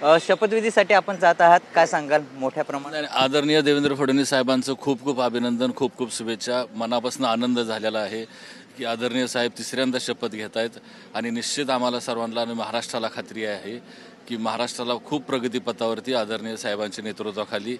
शपथविधीसाठी आपण जात आहात, काय सांगाल मोठ्या प्रमाणात? आदरणीय देवेंद्र फडणवीस साहेबांचं खूप खूप अभिनंदन, खूप खूप शुभेच्छा. मनापासून आनंद झालेला आहे की आदरणीय साहेब तिसऱ्यांदा शपथ घेत आहेत आणि निश्चित आम्हाला सर्वांना आणि महाराष्ट्राला खात्री आहे की महाराष्ट्राला खूप प्रगतीपथावरती आदरणीय साहेबांच्या नेतृत्वाखाली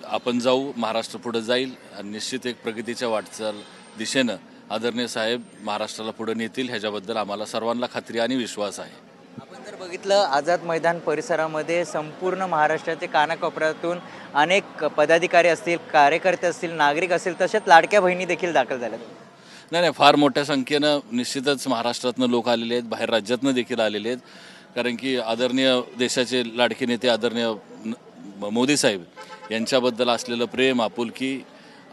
आपण जाऊ, महाराष्ट्र पुढे जाईल आणि निश्चित एक प्रगतीच्या वाटचाल दिशेनं आदरणीय साहेब महाराष्ट्राला पुढे नेतील ह्याच्याबद्दल आम्हाला सर्वांना खात्री आणि विश्वास आहे. आपण जर बघितलं आझाद मैदान परिसरामध्ये संपूर्ण महाराष्ट्राचे कानाकोपऱ्यातून अनेक पदाधिकारी असतील, कार्यकर्ते असतील, नागरिक असतील, तसेच लाडक्या बहिणी देखील दाखल झाल्या. नाही, फार मोठ्या संख्येनं निश्चितच महाराष्ट्रातनं लोक आलेले आहेत, बाहेर राज्यातनं देखील आलेले आहेत. कारण की आदरणीय देशाचे लाडके नेते आदरणीय मोदी साहेब यांच्याबद्दल असलेलं प्रेम, आपुलकी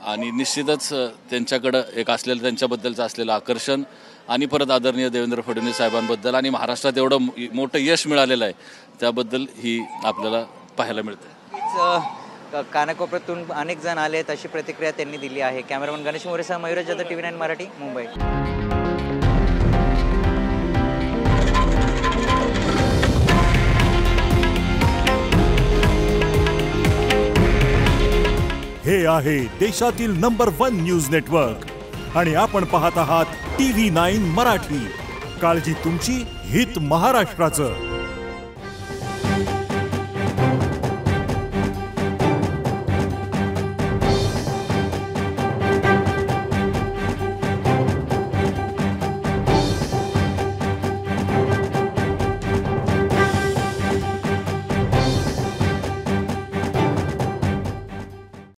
आणि निश्चितच त्यांच्याकडं एक असलेलं त्यांच्याबद्दलचं असलेलं आकर्षण आणि परत आदरणीय देवेंद्र फडणवीस साहेबांबद्दल आणि महाराष्ट्रात एवढं मोठं यश मिळालेलं आहे त्याबद्दल ही आपल्याला पाहायला मिळते. कानाकोपऱ्यातून अनेक जण आलेत अशी प्रतिक्रिया त्यांनी दिली आहे. कॅमेरामन गणेश मोरेसह मयूर जाधव, TV9 मराठी, मुंबई. हे आहे देशातील नंबर 1 न्यूज नेटवर्क आणि आपण पाहत आहात TV9 मराठी. काळजी तुमची, हित महाराष्ट्राचं.